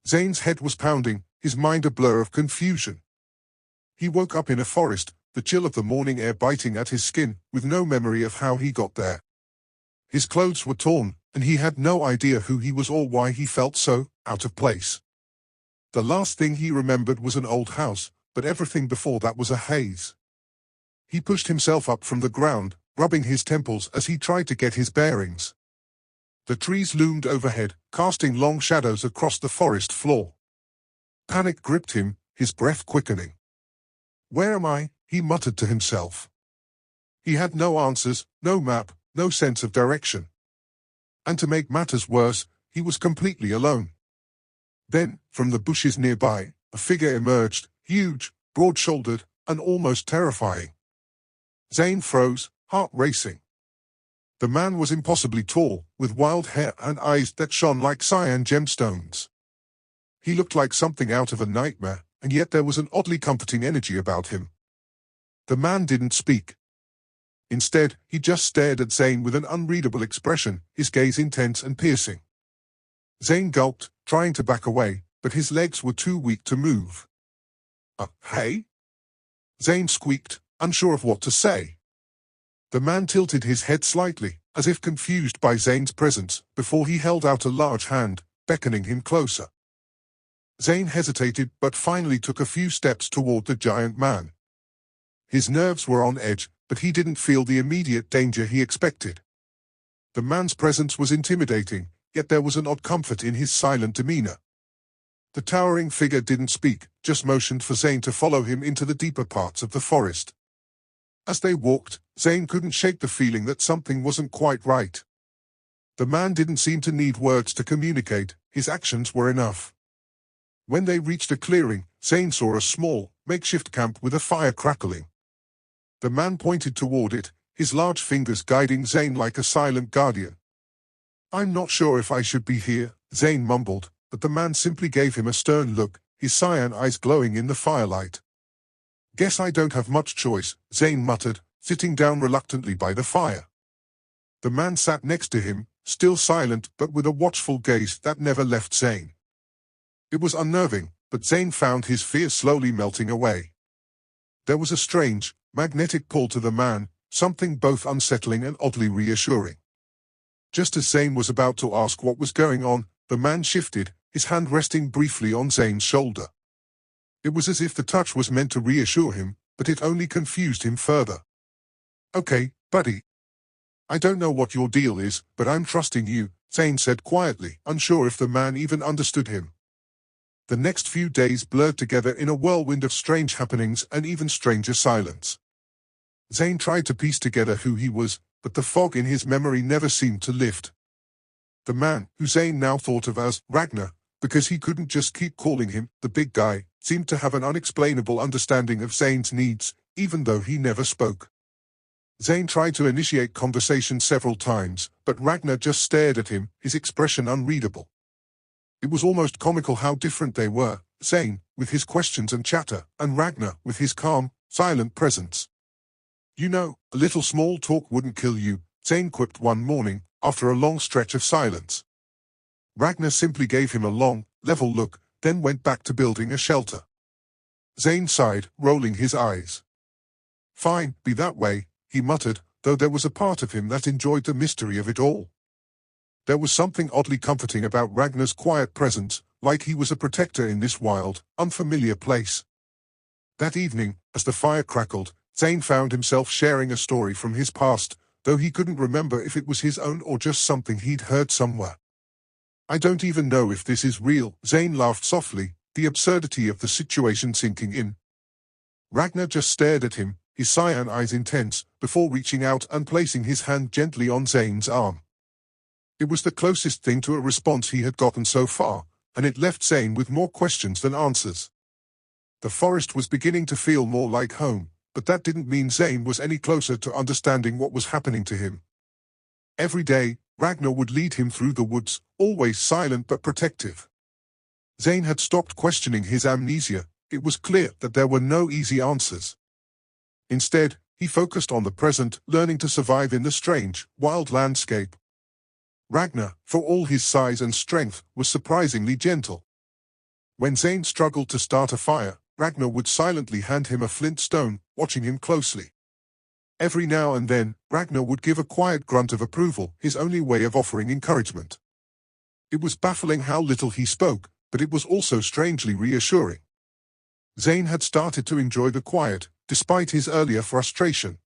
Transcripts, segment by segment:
Zane's head was pounding, his mind a blur of confusion. He woke up in a forest, the chill of the morning air biting at his skin, with no memory of how he got there. His clothes were torn, and he had no idea who he was or why he felt so out of place. The last thing he remembered was an old house, but everything before that was a haze. He pushed himself up from the ground, rubbing his temples as he tried to get his bearings. The trees loomed overhead, casting long shadows across the forest floor. Panic gripped him, his breath quickening. "Where am I?" he muttered to himself. He had no answers, no map, no sense of direction. And to make matters worse, he was completely alone. Then, from the bushes nearby, a figure emerged, huge, broad-shouldered, and almost terrifying. Zane froze, heart racing. The man was impossibly tall, with wild hair and eyes that shone like cyan gemstones. He looked like something out of a nightmare, and yet there was an oddly comforting energy about him. The man didn't speak. Instead, he just stared at Zane with an unreadable expression, his gaze intense and piercing. Zane gulped, trying to back away, but his legs were too weak to move. Hey?" Zane squeaked, unsure of what to say. The man tilted his head slightly, as if confused by Zane's presence, before he held out a large hand, beckoning him closer. Zane hesitated but finally took a few steps toward the giant man. His nerves were on edge, but he didn't feel the immediate danger he expected. The man's presence was intimidating, yet there was an odd comfort in his silent demeanor. The towering figure didn't speak, just motioned for Zane to follow him into the deeper parts of the forest. As they walked, Zane couldn't shake the feeling that something wasn't quite right. The man didn't seem to need words to communicate, his actions were enough. When they reached a clearing, Zane saw a small, makeshift camp with a fire crackling. The man pointed toward it, his large fingers guiding Zane like a silent guardian. "I'm not sure if I should be here," Zane mumbled, but the man simply gave him a stern look, his cyan eyes glowing in the firelight. "Guess I don't have much choice," Zane muttered, sitting down reluctantly by the fire. The man sat next to him, still silent but with a watchful gaze that never left Zane. It was unnerving, but Zane found his fear slowly melting away. There was a strange, magnetic pull to the man, something both unsettling and oddly reassuring. Just as Zane was about to ask what was going on, the man shifted, his hand resting briefly on Zane's shoulder. It was as if the touch was meant to reassure him, but it only confused him further. "Okay, buddy. I don't know what your deal is, but I'm trusting you," Zane said quietly, unsure if the man even understood him. The next few days blurred together in a whirlwind of strange happenings and even stranger silence. Zane tried to piece together who he was, but the fog in his memory never seemed to lift. The man, who Zane now thought of as Ragnar, because he couldn't just keep calling him the big guy, seemed to have an unexplainable understanding of Zane's needs, even though he never spoke. Zane tried to initiate conversation several times, but Ragnar just stared at him, his expression unreadable. It was almost comical how different they were, Zane, with his questions and chatter, and Ragnar, with his calm, silent presence. "You know, a little small talk wouldn't kill you," Zane quipped one morning, after a long stretch of silence. Ragnar simply gave him a long, level look, then went back to building a shelter. Zane sighed, rolling his eyes. "Fine, be that way," he muttered, though there was a part of him that enjoyed the mystery of it all. There was something oddly comforting about Ragnar's quiet presence, like he was a protector in this wild, unfamiliar place. That evening, as the fire crackled, Zane found himself sharing a story from his past, though he couldn't remember if it was his own or just something he'd heard somewhere. "I don't even know if this is real," Zane laughed softly, the absurdity of the situation sinking in. Ragnar just stared at him, his cyan eyes intense, before reaching out and placing his hand gently on Zane's arm. It was the closest thing to a response he had gotten so far, and it left Zane with more questions than answers. The forest was beginning to feel more like home, but that didn't mean Zane was any closer to understanding what was happening to him. Every day, Ragnar would lead him through the woods, always silent but protective. Zane had stopped questioning his amnesia. It was clear that there were no easy answers. Instead, he focused on the present, learning to survive in the strange, wild landscape. Ragnar, for all his size and strength, was surprisingly gentle. When Zane struggled to start a fire, Ragnar would silently hand him a flint stone, watching him closely. Every now and then, Ragnar would give a quiet grunt of approval, his only way of offering encouragement. It was baffling how little he spoke, but it was also strangely reassuring. Zane had started to enjoy the quiet, despite his earlier frustration.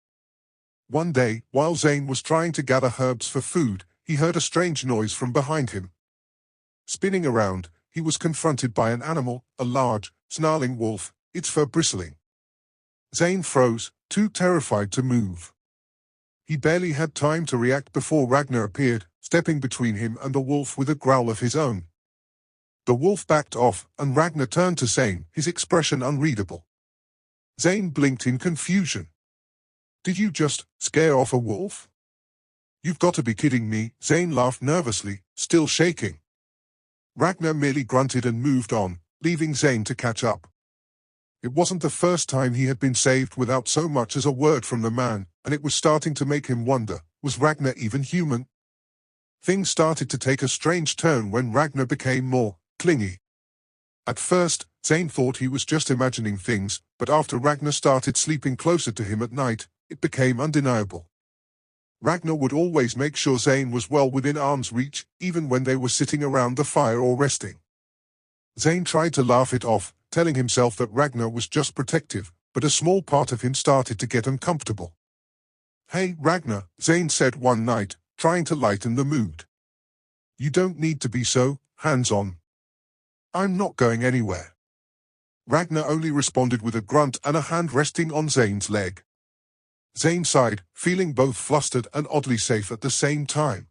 One day, while Zane was trying to gather herbs for food, he heard a strange noise from behind him. Spinning around, he was confronted by an animal, a large, snarling wolf, its fur bristling. Zane froze, too terrified to move. He barely had time to react before Ragnar appeared, stepping between him and the wolf with a growl of his own. The wolf backed off, and Ragnar turned to Zane, his expression unreadable. Zane blinked in confusion. "Did you just scare off a wolf?" "You've got to be kidding me," Zane laughed nervously, still shaking. Ragnar merely grunted and moved on, leaving Zane to catch up. It wasn't the first time he had been saved without so much as a word from the man, and it was starting to make him wonder, was Ragnar even human? Things started to take a strange turn when Ragnar became more clingy. At first, Zane thought he was just imagining things, but after Ragnar started sleeping closer to him at night, it became undeniable. Ragnar would always make sure Zane was well within arm's reach, even when they were sitting around the fire or resting. Zane tried to laugh it off, telling himself that Ragnar was just protective, but a small part of him started to get uncomfortable. "Hey, Ragnar," Zane said one night, trying to lighten the mood. "You don't need to be so hands-on. I'm not going anywhere." Ragnar only responded with a grunt and a hand resting on Zane's leg. Zane sighed, feeling both flustered and oddly safe at the same time.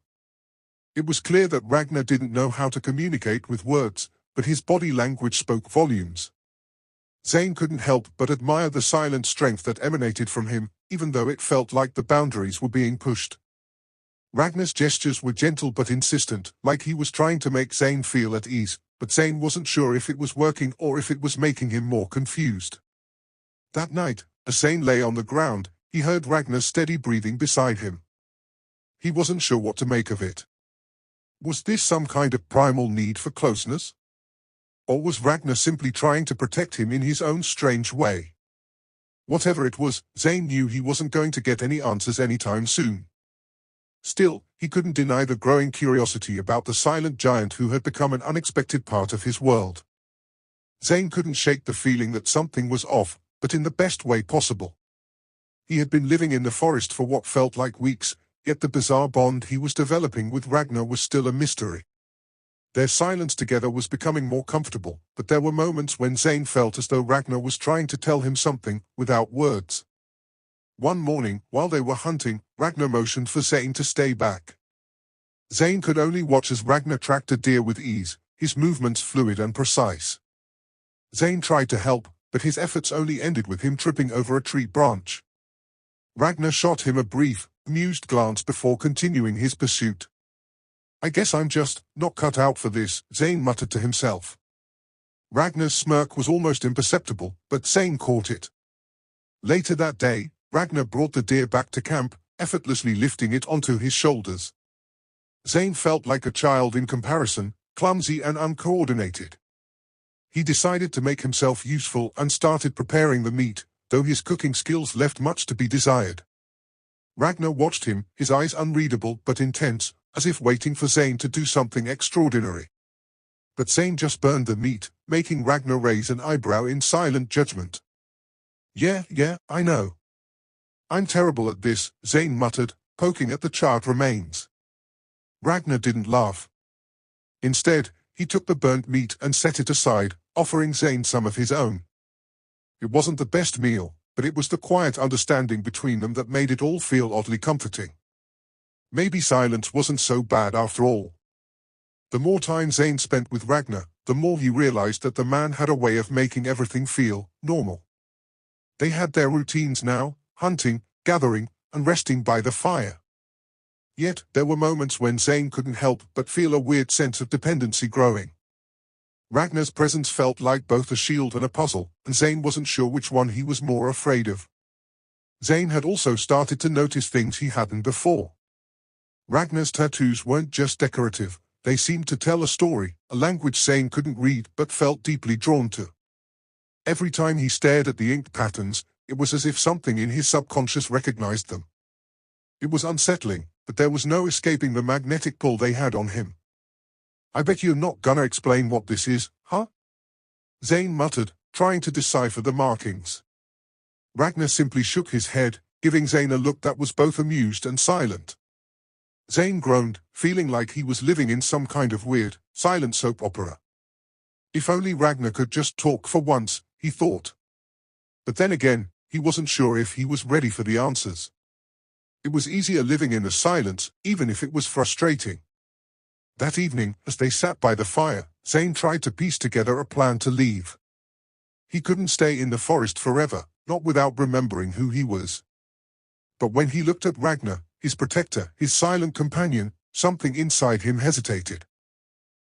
It was clear that Ragnar didn't know how to communicate with words, but his body language spoke volumes. Zane couldn't help but admire the silent strength that emanated from him, even though it felt like the boundaries were being pushed. Ragnar's gestures were gentle but insistent, like he was trying to make Zane feel at ease, but Zane wasn't sure if it was working or if it was making him more confused. That night, as Zane lay on the ground, he heard Ragnar's steady breathing beside him. He wasn't sure what to make of it. Was this some kind of primal need for closeness? Or was Ragnar simply trying to protect him in his own strange way? Whatever it was, Zane knew he wasn't going to get any answers anytime soon. Still, he couldn't deny the growing curiosity about the silent giant who had become an unexpected part of his world. Zane couldn't shake the feeling that something was off, but in the best way possible. He had been living in the forest for what felt like weeks, yet the bizarre bond he was developing with Ragnar was still a mystery. Their silence together was becoming more comfortable, but there were moments when Zane felt as though Ragnar was trying to tell him something, without words. One morning, while they were hunting, Ragnar motioned for Zane to stay back. Zane could only watch as Ragnar tracked a deer with ease, his movements fluid and precise. Zane tried to help, but his efforts only ended with him tripping over a tree branch. Ragnar shot him a brief, amused glance before continuing his pursuit. "I guess I'm just not cut out for this," Zane muttered to himself. Ragnar's smirk was almost imperceptible, but Zane caught it. Later that day, Ragnar brought the deer back to camp, effortlessly lifting it onto his shoulders. Zane felt like a child in comparison, clumsy and uncoordinated. He decided to make himself useful and started preparing the meat, though his cooking skills left much to be desired. Ragnar watched him, his eyes unreadable but intense, as if waiting for Zane to do something extraordinary. But Zane just burned the meat, making Ragnar raise an eyebrow in silent judgment. Yeah, I know. I'm terrible at this," Zane muttered, poking at the charred remains. Ragnar didn't laugh. Instead, he took the burnt meat and set it aside, offering Zane some of his own. It wasn't the best meal, but it was the quiet understanding between them that made it all feel oddly comforting. Maybe silence wasn't so bad after all. The more time Zane spent with Ragnar, the more he realized that the man had a way of making everything feel normal. They had their routines now, hunting, gathering, and resting by the fire. Yet, there were moments when Zane couldn't help but feel a weird sense of dependency growing. Ragnar's presence felt like both a shield and a puzzle, and Zane wasn't sure which one he was more afraid of. Zane had also started to notice things he hadn't before. Ragnar's tattoos weren't just decorative, They seemed to tell a story, a language Zane couldn't read but felt deeply drawn to. Every time he stared at the inked patterns, it was as if something in his subconscious recognized them. It was unsettling, but there was no escaping the magnetic pull they had on him. "I bet you're not gonna explain what this is, huh?" Zane muttered, trying to decipher the markings. Ragnar simply shook his head, giving Zane a look that was both amused and silent. Zane groaned, feeling like he was living in some kind of weird, silent soap opera. If only Ragnar could just talk for once, he thought. But then again, he wasn't sure if he was ready for the answers. It was easier living in the silence, even if it was frustrating. That evening, as they sat by the fire, Zane tried to piece together a plan to leave. He couldn't stay in the forest forever, not without remembering who he was. But when he looked at Ragnar, his protector, his silent companion, something inside him hesitated.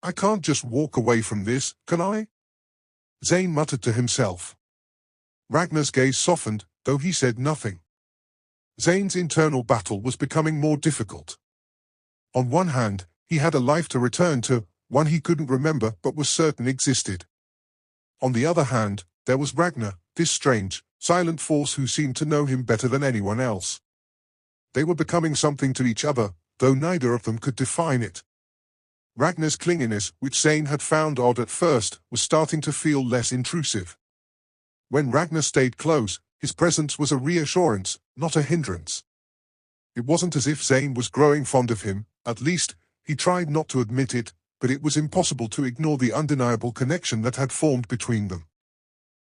"I can't just walk away from this, can I?" Zane muttered to himself. Ragnar's gaze softened, though he said nothing. Zane's internal battle was becoming more difficult. On one hand, he had a life to return to, one he couldn't remember but was certain existed. On the other hand, there was Ragnar, this strange, silent force who seemed to know him better than anyone else. They were becoming something to each other, though neither of them could define it. Ragnar's clinginess, which Zane had found odd at first, was starting to feel less intrusive. When Ragnar stayed close, his presence was a reassurance, not a hindrance. It wasn't as if Zane was growing fond of him, at least, he tried not to admit it, but it was impossible to ignore the undeniable connection that had formed between them.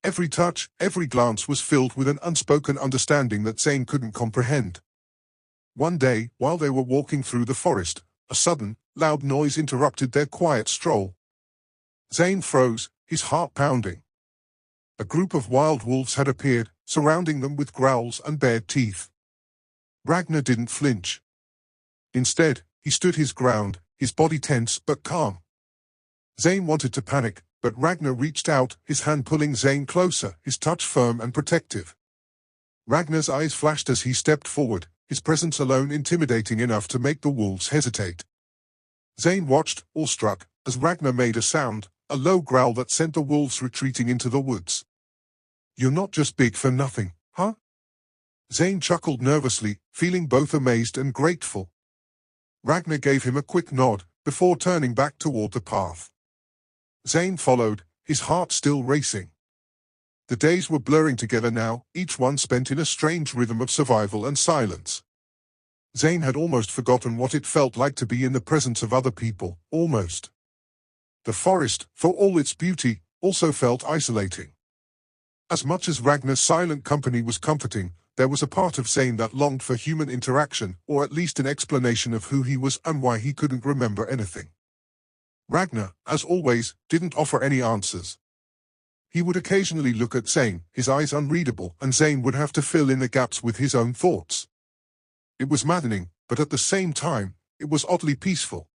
Every touch, every glance was filled with an unspoken understanding that Zane couldn't comprehend. One day, while they were walking through the forest, a sudden, loud noise interrupted their quiet stroll. Zane froze, his heart pounding. A group of wild wolves had appeared, surrounding them with growls and bared teeth. Ragnar didn't flinch. Instead, he stood his ground, his body tense but calm. Zane wanted to panic, but Ragnar reached out, his hand pulling Zane closer, his touch firm and protective. Ragnar's eyes flashed as he stepped forward, his presence alone intimidating enough to make the wolves hesitate. Zane watched, awestruck, as Ragnar made a sound, a low growl that sent the wolves retreating into the woods. "You're not just big for nothing, huh?" Zane chuckled nervously, feeling both amazed and grateful. Ragnar gave him a quick nod, before turning back toward the path. Zane followed, his heart still racing. The days were blurring together now, each one spent in a strange rhythm of survival and silence. Zane had almost forgotten what it felt like to be in the presence of other people, almost. The forest, for all its beauty, also felt isolating. As much as Ragnar's silent company was comforting, there was a part of Zane that longed for human interaction, or at least an explanation of who he was and why he couldn't remember anything. Ragnar, as always, didn't offer any answers. He would occasionally look at Zane, his eyes unreadable, and Zane would have to fill in the gaps with his own thoughts. It was maddening, but at the same time, it was oddly peaceful.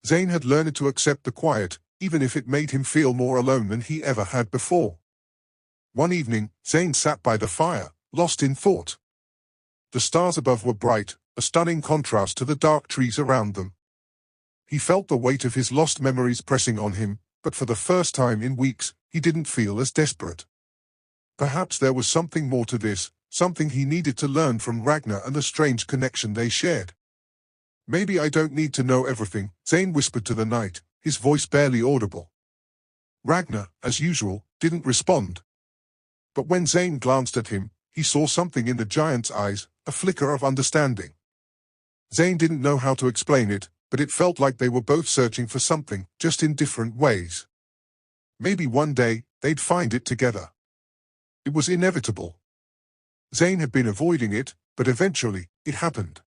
Zane had learned to accept the quiet, even if it made him feel more alone than he ever had before. One evening, Zane sat by the fire, lost in thought. The stars above were bright, a stunning contrast to the dark trees around them. He felt the weight of his lost memories pressing on him, but for the first time in weeks, he didn't feel as desperate. Perhaps there was something more to this, something he needed to learn from Ragnar and the strange connection they shared. "Maybe I don't need to know everything," Zane whispered to the night, his voice barely audible. Ragnar, as usual, didn't respond. But when Zane glanced at him, he saw something in the giant's eyes, a flicker of understanding. Zane didn't know how to explain it, but it felt like they were both searching for something, just in different ways. Maybe one day, they'd find it together. It was inevitable. Zane had been avoiding it, but eventually, it happened.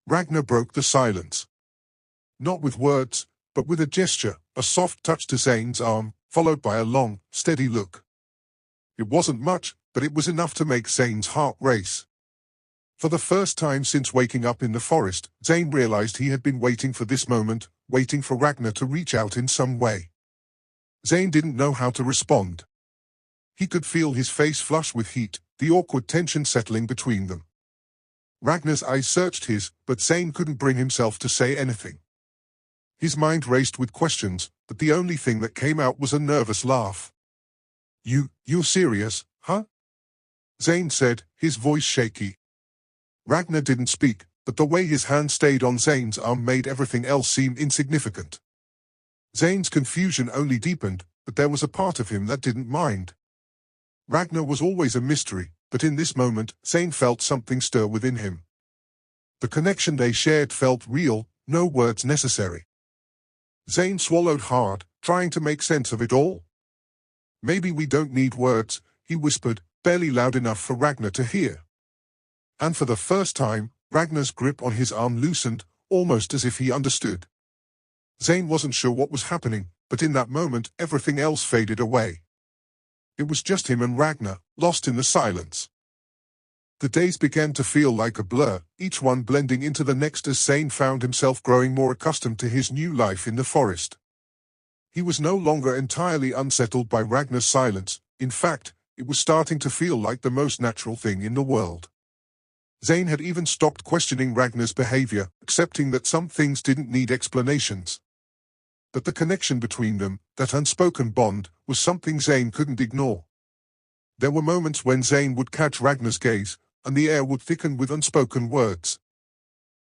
Ragnar broke the silence. Not with words, but with a gesture, a soft touch to Zane's arm, followed by a long, steady look. It wasn't much, but it was enough to make Zane's heart race. For the first time since waking up in the forest, Zane realized he had been waiting for this moment, waiting for Ragnar to reach out in some way. Zane didn't know how to respond. He could feel his face flush with heat, the awkward tension settling between them. Ragnar's eyes searched his, but Zane couldn't bring himself to say anything. His mind raced with questions, but the only thing that came out was a nervous laugh. You're serious, huh? Zane said, his voice shaky. Ragnar didn't speak, but the way his hand stayed on Zane's arm made everything else seem insignificant. Zane's confusion only deepened, but there was a part of him that didn't mind. Ragnar was always a mystery, but in this moment, Zane felt something stir within him. The connection they shared felt real, no words necessary. Zane swallowed hard, trying to make sense of it all. Maybe we don't need words, he whispered, barely loud enough for Ragnar to hear. And for the first time, Ragnar's grip on his arm loosened, almost as if he understood. Zane wasn't sure what was happening, but in that moment, everything else faded away. It was just him and Ragnar, lost in the silence. The days began to feel like a blur, each one blending into the next as Zane found himself growing more accustomed to his new life in the forest. He was no longer entirely unsettled by Ragnar's silence. In fact, it was starting to feel like the most natural thing in the world. Zane had even stopped questioning Ragnar's behavior, accepting that some things didn't need explanations. But the connection between them, that unspoken bond, was something Zane couldn't ignore. There were moments when Zane would catch Ragnar's gaze, and the air would thicken with unspoken words.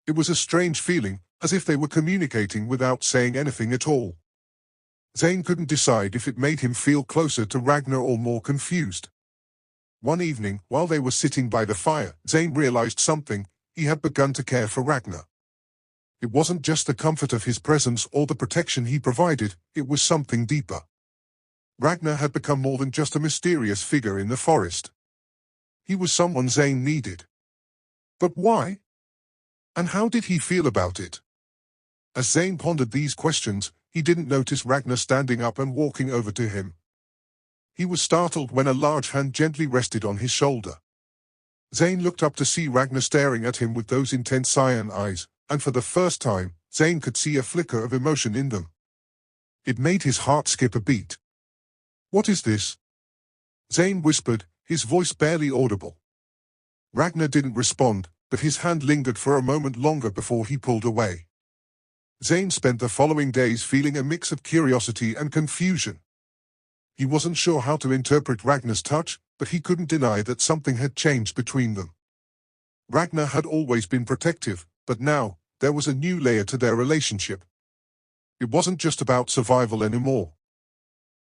It was a strange feeling, as if they were communicating without saying anything at all. Zane couldn't decide if it made him feel closer to Ragnar or more confused. One evening, while they were sitting by the fire, Zane realized something: he had begun to care for Ragnar. It wasn't just the comfort of his presence or the protection he provided, it was something deeper. Ragnar had become more than just a mysterious figure in the forest. He was someone Zane needed. But why? And how did he feel about it? As Zane pondered these questions, he didn't notice Ragnar standing up and walking over to him. He was startled when a large hand gently rested on his shoulder. Zane looked up to see Ragnar staring at him with those intense cyan eyes, and for the first time, Zane could see a flicker of emotion in them. It made his heart skip a beat. "What is this?" Zane whispered, his voice barely audible. Ragnar didn't respond, but his hand lingered for a moment longer before he pulled away. Zane spent the following days feeling a mix of curiosity and confusion. He wasn't sure how to interpret Ragnar's touch, but he couldn't deny that something had changed between them. Ragnar had always been protective, but now, there was a new layer to their relationship. It wasn't just about survival anymore.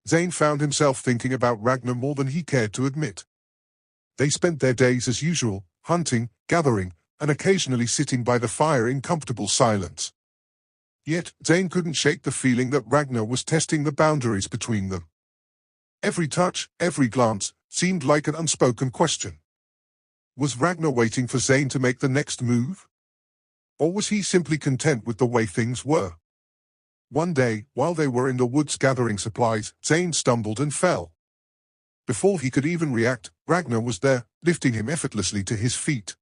Zane found himself thinking about Ragnar more than he cared to admit. They spent their days as usual, hunting, gathering, and occasionally sitting by the fire in comfortable silence. Yet, Zane couldn't shake the feeling that Ragnar was testing the boundaries between them. Every touch, every glance, seemed like an unspoken question. Was Ragnar waiting for Zane to make the next move? Or was he simply content with the way things were? One day, while they were in the woods gathering supplies, Zane stumbled and fell. Before he could even react, Ragnar was there, lifting him effortlessly to his feet.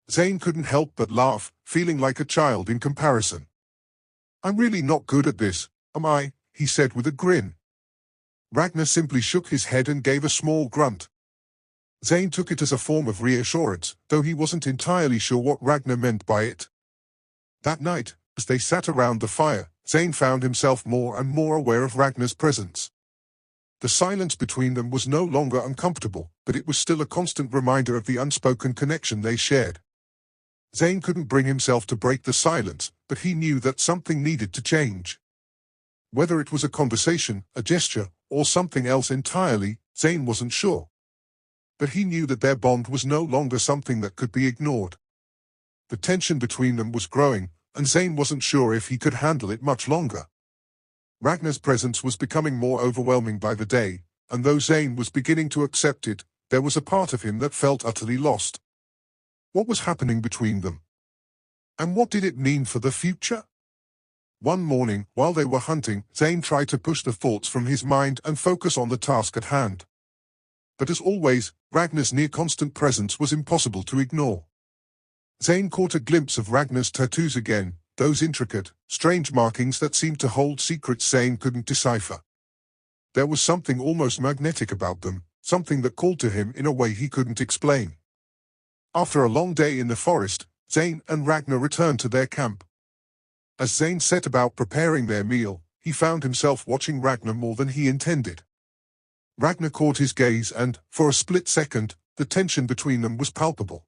Zane couldn't help but laugh, feeling like a child in comparison. "I'm really not good at this, am I?" he said with a grin. Ragnar simply shook his head and gave a small grunt. Zane took it as a form of reassurance, though he wasn't entirely sure what Ragnar meant by it. That night, as they sat around the fire, Zane found himself more and more aware of Ragnar's presence. The silence between them was no longer uncomfortable, but it was still a constant reminder of the unspoken connection they shared. Zane couldn't bring himself to break the silence, but he knew that something needed to change. Whether it was a conversation, a gesture, or something else entirely, Zane wasn't sure. But he knew that their bond was no longer something that could be ignored. The tension between them was growing, and Zane wasn't sure if he could handle it much longer. Ragnar's presence was becoming more overwhelming by the day, and though Zane was beginning to accept it, there was a part of him that felt utterly lost. What was happening between them? And what did it mean for the future? One morning, while they were hunting, Zane tried to push the thoughts from his mind and focus on the task at hand. But as always, Ragnar's near-constant presence was impossible to ignore. Zane caught a glimpse of Ragnar's tattoos again, those intricate, strange markings that seemed to hold secrets Zane couldn't decipher. There was something almost magnetic about them, something that called to him in a way he couldn't explain. After a long day in the forest, Zane and Ragnar returned to their camp. As Zane set about preparing their meal, he found himself watching Ragnar more than he intended. Ragnar caught his gaze and, for a split second, the tension between them was palpable.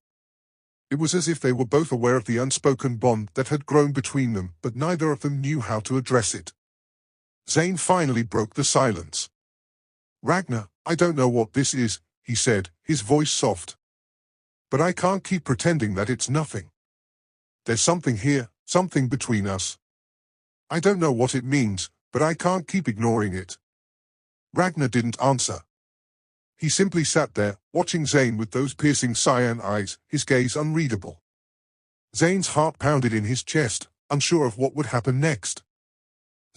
It was as if they were both aware of the unspoken bond that had grown between them, but neither of them knew how to address it. Zane finally broke the silence. "Ragnar, I don't know what this is," he said, his voice soft. "But I can't keep pretending that it's nothing. There's something here, something between us. I don't know what it means, but I can't keep ignoring it." Ragnar didn't answer. He simply sat there, watching Zane with those piercing cyan eyes, his gaze unreadable. Zane's heart pounded in his chest, unsure of what would happen next.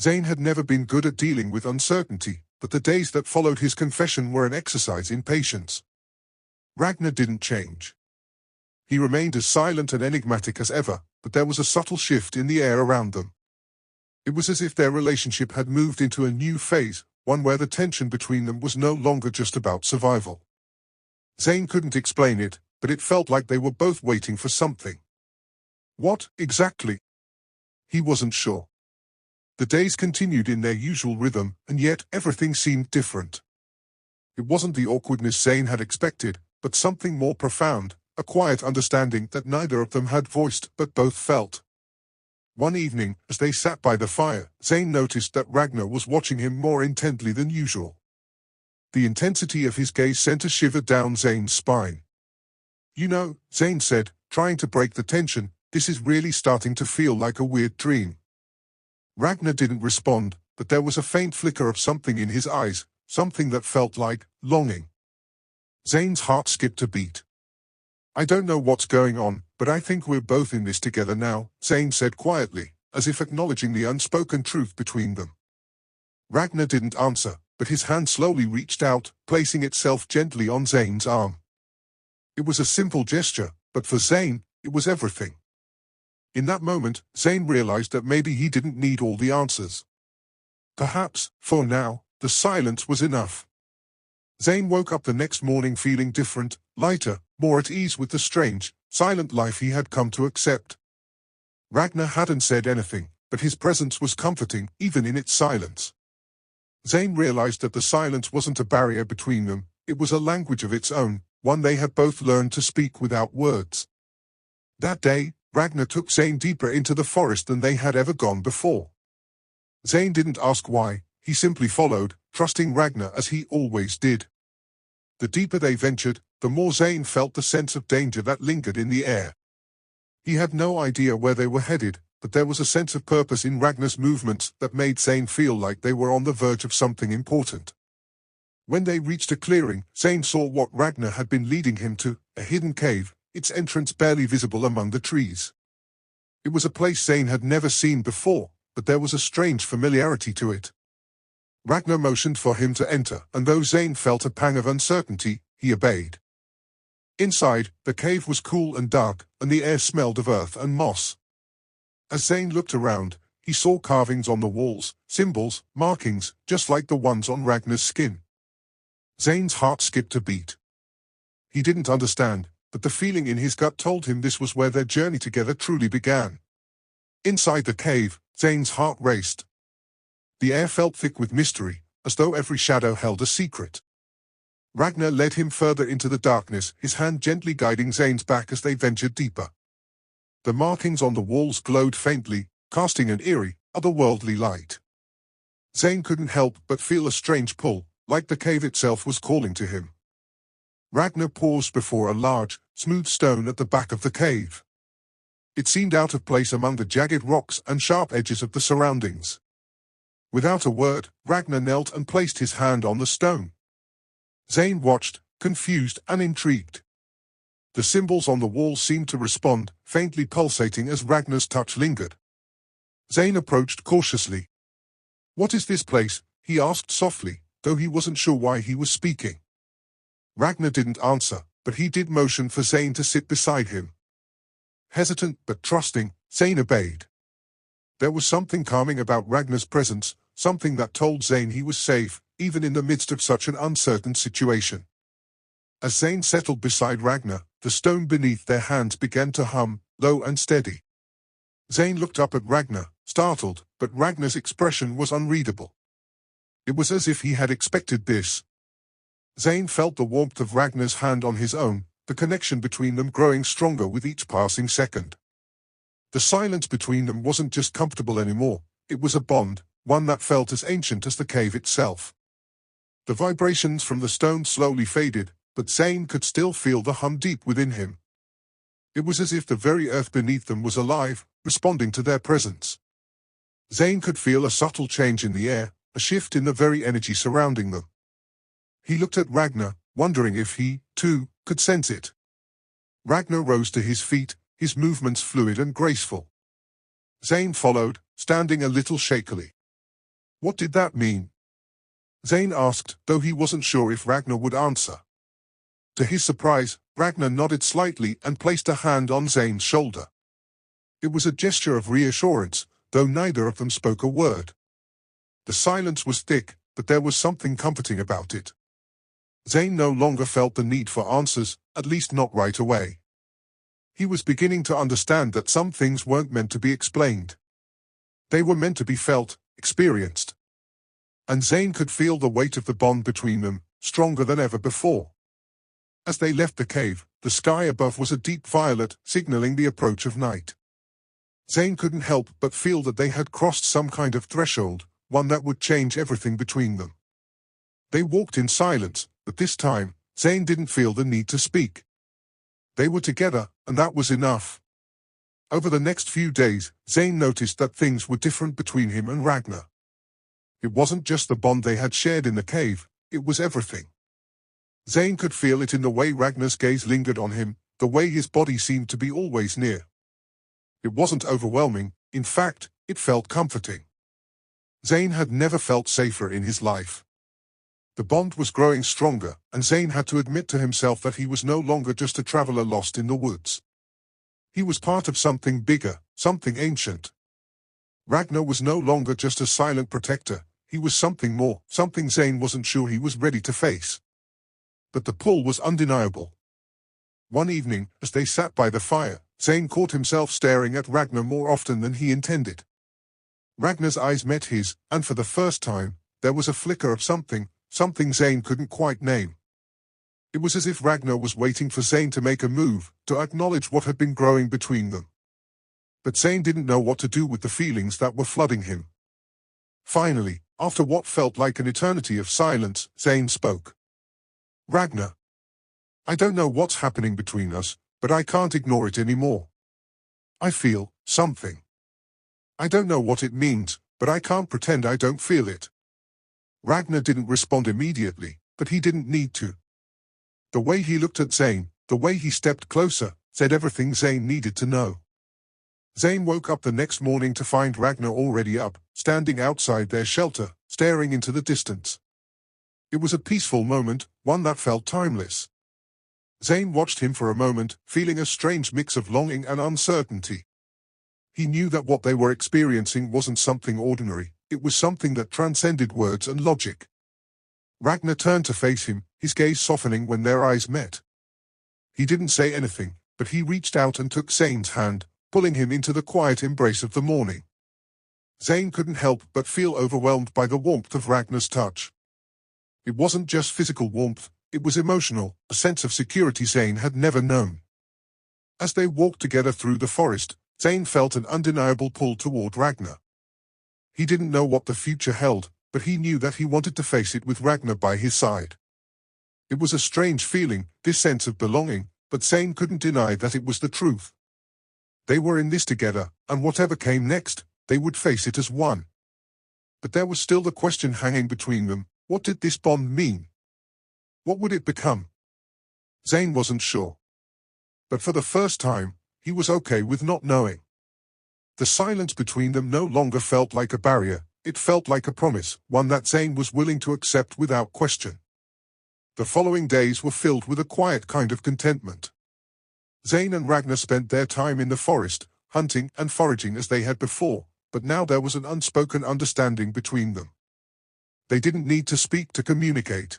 Zane had never been good at dealing with uncertainty, but the days that followed his confession were an exercise in patience. Ragnar didn't change. He remained as silent and enigmatic as ever, but there was a subtle shift in the air around them. It was as if their relationship had moved into a new phase, one where the tension between them was no longer just about survival. Zane couldn't explain it, but it felt like they were both waiting for something. What, exactly? He wasn't sure. The days continued in their usual rhythm, and yet everything seemed different. It wasn't the awkwardness Zane had expected, but something more profound, a quiet understanding that neither of them had voiced but both felt. One evening, as they sat by the fire, Zane noticed that Ragnar was watching him more intently than usual. The intensity of his gaze sent a shiver down Zane's spine. "You know," Zane said, trying to break the tension, "this is really starting to feel like a weird dream." Ragnar didn't respond, but there was a faint flicker of something in his eyes, something that felt like longing. Zane's heart skipped a beat. "I don't know what's going on, but I think we're both in this together now," Zane said quietly, as if acknowledging the unspoken truth between them. Ragnar didn't answer, but his hand slowly reached out, placing itself gently on Zane's arm. It was a simple gesture, but for Zane, it was everything. In that moment, Zane realized that maybe he didn't need all the answers. Perhaps, for now, the silence was enough. Zane woke up the next morning feeling different, lighter, more at ease with the strange, silent life he had come to accept. Ragnar hadn't said anything, but his presence was comforting, even in its silence. Zane realized that the silence wasn't a barrier between them, it was a language of its own, one they had both learned to speak without words. That day, Ragnar took Zane deeper into the forest than they had ever gone before. Zane didn't ask why, he simply followed, trusting Ragnar as he always did. The deeper they ventured, the more Zane felt the sense of danger that lingered in the air. He had no idea where they were headed, but there was a sense of purpose in Ragnar's movements that made Zane feel like they were on the verge of something important. When they reached a clearing, Zane saw what Ragnar had been leading him to, a hidden cave, its entrance barely visible among the trees. It was a place Zane had never seen before, but there was a strange familiarity to it. Ragnar motioned for him to enter, and though Zane felt a pang of uncertainty, he obeyed. Inside, the cave was cool and dark, and the air smelled of earth and moss. As Zane looked around, he saw carvings on the walls, symbols, markings, just like the ones on Ragnar's skin. Zane's heart skipped a beat. He didn't understand, but the feeling in his gut told him this was where their journey together truly began. Inside the cave, Zane's heart raced. The air felt thick with mystery, as though every shadow held a secret. Ragnar led him further into the darkness, his hand gently guiding Zane's back as they ventured deeper. The markings on the walls glowed faintly, casting an eerie, otherworldly light. Zane couldn't help but feel a strange pull, like the cave itself was calling to him. Ragnar paused before a large, smooth stone at the back of the cave. It seemed out of place among the jagged rocks and sharp edges of the surroundings. Without a word, Ragnar knelt and placed his hand on the stone. Zane watched, confused and intrigued. The symbols on the wall seemed to respond, faintly pulsating as Ragnar's touch lingered. Zane approached cautiously. "What is this place?" he asked softly, though he wasn't sure why he was speaking. Ragnar didn't answer, but he did motion for Zane to sit beside him. Hesitant but trusting, Zane obeyed. There was something calming about Ragnar's presence, something that told Zane he was safe, even in the midst of such an uncertain situation. As Zane settled beside Ragnar, the stone beneath their hands began to hum, low and steady. Zane looked up at Ragnar, startled, but Ragnar's expression was unreadable. It was as if he had expected this. Zane felt the warmth of Ragnar's hand on his own, the connection between them growing stronger with each passing second. The silence between them wasn't just comfortable anymore, it was a bond, one that felt as ancient as the cave itself. The vibrations from the stone slowly faded, but Zane could still feel the hum deep within him. It was as if the very earth beneath them was alive, responding to their presence. Zane could feel a subtle change in the air, a shift in the very energy surrounding them. He looked at Ragnar, wondering if he, too, could sense it. Ragnar rose to his feet, his movements fluid and graceful. Zane followed, standing a little shakily. What did that mean? Zane asked, though he wasn't sure if Ragnar would answer. To his surprise, Ragnar nodded slightly and placed a hand on Zane's shoulder. It was a gesture of reassurance, though neither of them spoke a word. The silence was thick, but there was something comforting about it. Zane no longer felt the need for answers, at least not right away. He was beginning to understand that some things weren't meant to be explained. They were meant to be felt, experienced. And Zane could feel the weight of the bond between them, stronger than ever before. As they left the cave, the sky above was a deep violet, signaling the approach of night. Zane couldn't help but feel that they had crossed some kind of threshold, one that would change everything between them. They walked in silence, but this time, Zane didn't feel the need to speak. They were together, and that was enough. Over the next few days, Zane noticed that things were different between him and Ragnar. It wasn't just the bond they had shared in the cave, it was everything. Zane could feel it in the way Ragnar's gaze lingered on him, the way his body seemed to be always near. It wasn't overwhelming, in fact, it felt comforting. Zane had never felt safer in his life. The bond was growing stronger, and Zane had to admit to himself that he was no longer just a traveler lost in the woods. He was part of something bigger, something ancient. Ragnar was no longer just a silent protector, he was something more, something Zane wasn't sure he was ready to face. But the pull was undeniable. One evening, as they sat by the fire, Zane caught himself staring at Ragnar more often than he intended. Ragnar's eyes met his, and for the first time, there was a flicker of something Zane couldn't quite name. It was as if Ragnar was waiting for Zane to make a move, to acknowledge what had been growing between them. But Zane didn't know what to do with the feelings that were flooding him. Finally, after what felt like an eternity of silence, Zane spoke. Ragnar. I don't know what's happening between us, but I can't ignore it anymore. I feel something. I don't know what it means, but I can't pretend I don't feel it. Ragnar didn't respond immediately, but he didn't need to. The way he looked at Zane, the way he stepped closer, said everything Zane needed to know. Zane woke up the next morning to find Ragnar already up, standing outside their shelter, staring into the distance. It was a peaceful moment, one that felt timeless. Zane watched him for a moment, feeling a strange mix of longing and uncertainty. He knew that what they were experiencing wasn't something ordinary, it was something that transcended words and logic. Ragnar turned to face him, his gaze softening when their eyes met. He didn't say anything, but he reached out and took Zane's hand, pulling him into the quiet embrace of the morning. Zane couldn't help but feel overwhelmed by the warmth of Ragnar's touch. It wasn't just physical warmth, it was emotional, a sense of security Zane had never known. As they walked together through the forest, Zane felt an undeniable pull toward Ragnar. He didn't know what the future held, but he knew that he wanted to face it with Ragnar by his side. It was a strange feeling, this sense of belonging, but Zane couldn't deny that it was the truth. They were in this together, and whatever came next, they would face it as one. But there was still the question hanging between them, what did this bond mean? What would it become? Zane wasn't sure. But for the first time, he was okay with not knowing. The silence between them no longer felt like a barrier, it felt like a promise, one that Zane was willing to accept without question. The following days were filled with a quiet kind of contentment. Zane and Ragnar spent their time in the forest, hunting and foraging as they had before, but now there was an unspoken understanding between them. They didn't need to speak to communicate.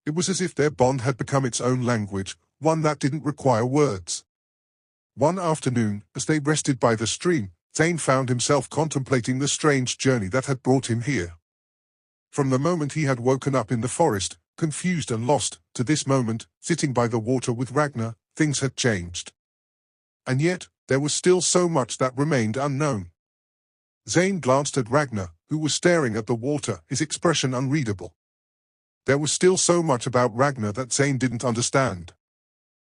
It was as if their bond had become its own language, one that didn't require words. One afternoon, as they rested by the stream, Zane found himself contemplating the strange journey that had brought him here. From the moment he had woken up in the forest, confused and lost, to this moment, sitting by the water with Ragnar, things had changed. And yet, there was still so much that remained unknown. Zane glanced at Ragnar, who was staring at the water, his expression unreadable. There was still so much about Ragnar that Zane didn't understand.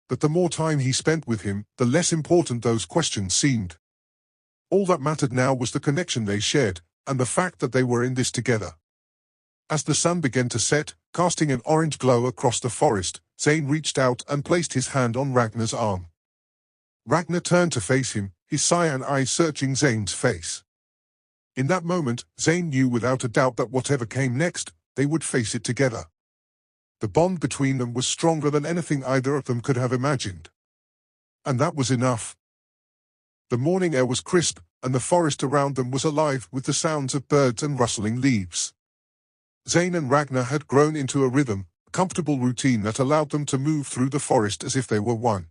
But the more time he spent with him, the less important those questions seemed. All that mattered now was the connection they shared, and the fact that they were in this together. As the sun began to set, casting an orange glow across the forest, Zane reached out and placed his hand on Ragnar's arm. Ragnar turned to face him, his cyan eyes searching Zane's face. In that moment, Zane knew without a doubt that whatever came next, they would face it together. The bond between them was stronger than anything either of them could have imagined. And that was enough. The morning air was crisp, and the forest around them was alive with the sounds of birds and rustling leaves. Zane and Ragnar had grown into a rhythm, a comfortable routine that allowed them to move through the forest as if they were one.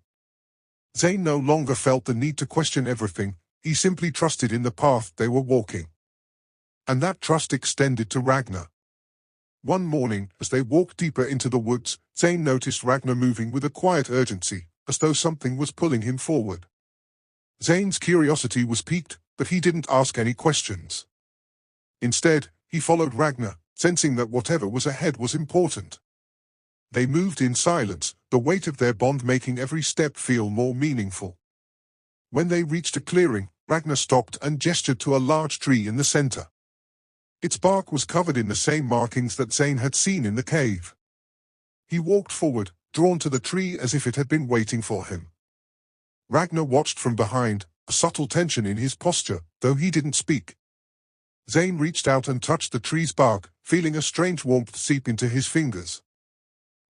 Zane no longer felt the need to question everything, he simply trusted in the path they were walking. And that trust extended to Ragnar. One morning, as they walked deeper into the woods, Zane noticed Ragnar moving with a quiet urgency, as though something was pulling him forward. Zane's curiosity was piqued, but he didn't ask any questions. Instead, he followed Ragnar, sensing that whatever was ahead was important. They moved in silence, the weight of their bond making every step feel more meaningful. When they reached a clearing, Ragnar stopped and gestured to a large tree in the center. Its bark was covered in the same markings that Zane had seen in the cave. He walked forward, drawn to the tree as if it had been waiting for him. Ragnar watched from behind, a subtle tension in his posture, though he didn't speak. Zane reached out and touched the tree's bark, feeling a strange warmth seep into his fingers.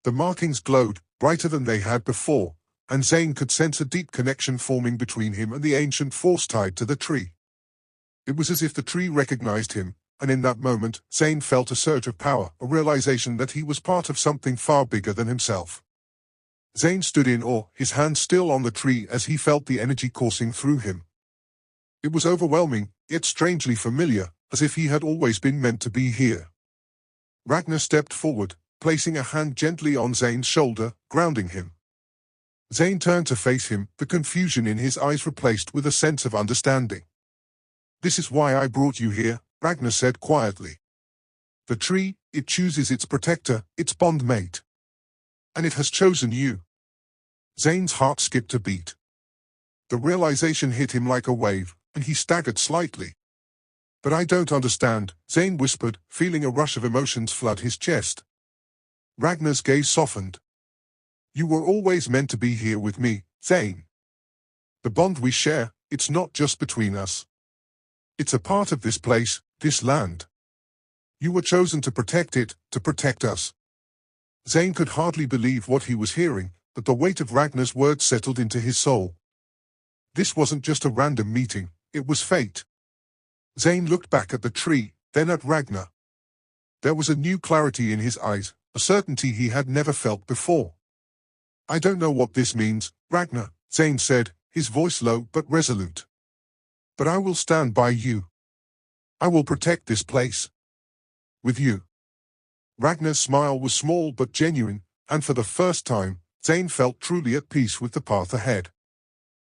The markings glowed, brighter than they had before, and Zane could sense a deep connection forming between him and the ancient force tied to the tree. It was as if the tree recognized him, and in that moment, Zane felt a surge of power, a realization that he was part of something far bigger than himself. Zane stood in awe, his hand still on the tree as he felt the energy coursing through him. It was overwhelming, yet strangely familiar, as if he had always been meant to be here. Ragnar stepped forward, placing a hand gently on Zane's shoulder, grounding him. Zane turned to face him, the confusion in his eyes replaced with a sense of understanding. "This is why I brought you here," Ragnar said quietly. "The tree, it chooses its protector, its bond mate. And it has chosen you." Zane's heart skipped a beat. The realization hit him like a wave, and he staggered slightly. "But I don't understand," Zane whispered, feeling a rush of emotions flood his chest. Ragnar's gaze softened. "You were always meant to be here with me, Zane. The bond we share, it's not just between us. It's a part of this place, this land. You were chosen to protect it, to protect us." Zane could hardly believe what he was hearing, but the weight of Ragnar's words settled into his soul. This wasn't just a random meeting, it was fate. Zane looked back at the tree, then at Ragnar. There was a new clarity in his eyes, a certainty he had never felt before. "I don't know what this means, Ragnar," Zane said, his voice low but resolute. "But I will stand by you. I will protect this place. With you." Ragnar's smile was small but genuine, and for the first time, Zane felt truly at peace with the path ahead.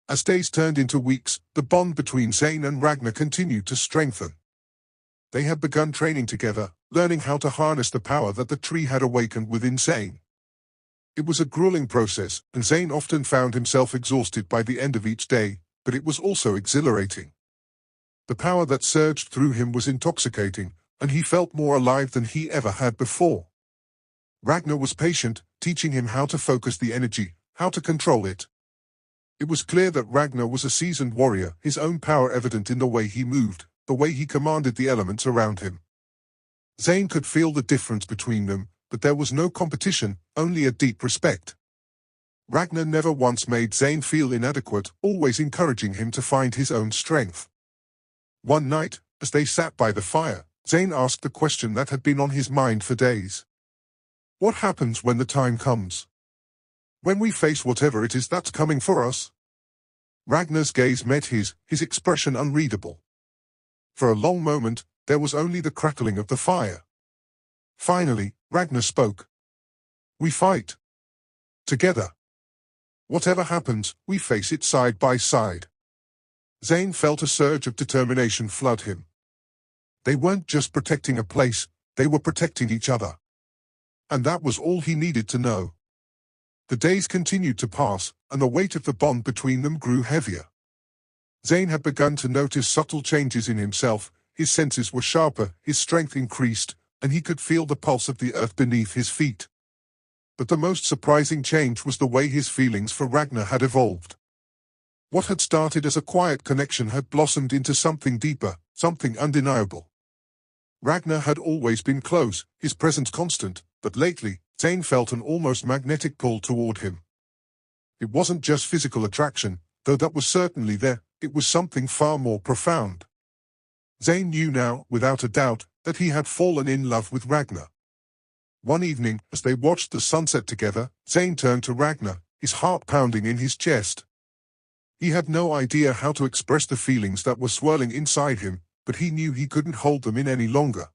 As days turned into weeks, the bond between Zane and Ragnar continued to strengthen. They had begun training together, learning how to harness the power that the tree had awakened within Zane. It was a grueling process, and Zane often found himself exhausted by the end of each day, but it was also exhilarating. The power that surged through him was intoxicating, and he felt more alive than he ever had before. Ragnar was patient, teaching him how to focus the energy, how to control it. It was clear that Ragnar was a seasoned warrior, his own power evident in the way he moved, the way he commanded the elements around him. Zane could feel the difference between them, but there was no competition, only a deep respect. Ragnar never once made Zane feel inadequate, always encouraging him to find his own strength. One night, as they sat by the fire, Zane asked the question that had been on his mind for days. "What happens when the time comes? When we face whatever it is that's coming for us?" Ragnar's gaze met his expression unreadable. For a long moment, there was only the crackling of the fire. Finally, Ragnar spoke. "We fight. Together. Whatever happens, we face it side by side." Zane felt a surge of determination flood him. They weren't just protecting a place, they were protecting each other. And that was all he needed to know. The days continued to pass, and the weight of the bond between them grew heavier. Zane had begun to notice subtle changes in himself. His senses were sharper, his strength increased, and he could feel the pulse of the earth beneath his feet. But the most surprising change was the way his feelings for Ragnar had evolved. What had started as a quiet connection had blossomed into something deeper, something undeniable. Ragnar had always been close, his presence constant, but lately, Zane felt an almost magnetic pull toward him. It wasn't just physical attraction, though that was certainly there, it was something far more profound. Zane knew now, without a doubt, that he had fallen in love with Ragnar. One evening, as they watched the sunset together, Zane turned to Ragnar, his heart pounding in his chest. He had no idea how to express the feelings that were swirling inside him, but he knew he couldn't hold them in any longer.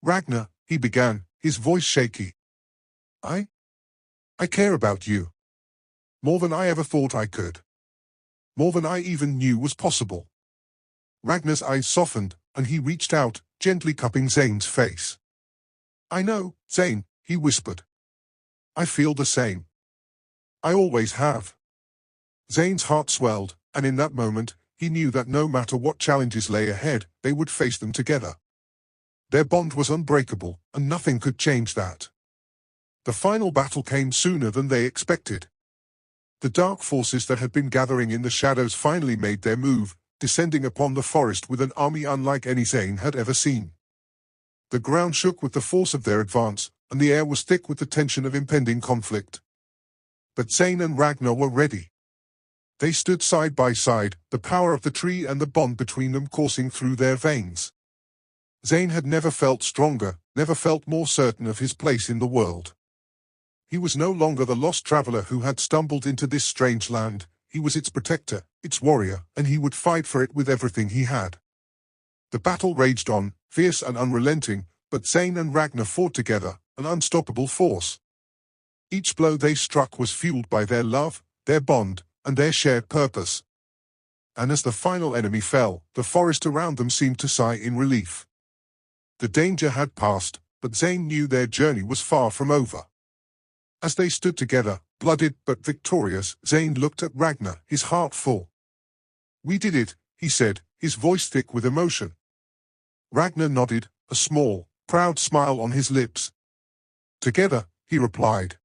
"Ragnar," he began, his voice shaky. I care about you. More than I ever thought I could. More than I even knew was possible." Ragnar's eyes softened, and he reached out, gently cupping Zane's face. "I know, Zane," he whispered. "I feel the same. I always have." Zane's heart swelled, and in that moment, he knew that no matter what challenges lay ahead, they would face them together. Their bond was unbreakable, and nothing could change that. The final battle came sooner than they expected. The dark forces that had been gathering in the shadows finally made their move, descending upon the forest with an army unlike any Zane had ever seen. The ground shook with the force of their advance, and the air was thick with the tension of impending conflict. But Zane and Ragnar were ready. They stood side by side, the power of the tree and the bond between them coursing through their veins. Zane had never felt stronger, never felt more certain of his place in the world. He was no longer the lost traveler who had stumbled into this strange land. He was its protector, its warrior, and he would fight for it with everything he had. The battle raged on, fierce and unrelenting, but Zane and Ragnar fought together, an unstoppable force. Each blow they struck was fueled by their love, their bond, and their shared purpose. And as the final enemy fell, the forest around them seemed to sigh in relief. The danger had passed, but Zane knew their journey was far from over. As they stood together, blooded but victorious, Zane looked at Ragnar, his heart full. "We did it," he said, his voice thick with emotion. Ragnar nodded, a small, proud smile on his lips. "Together," he replied.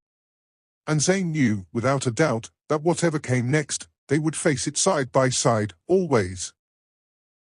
And Zane knew, without a doubt, that whatever came next, they would face it side by side, always.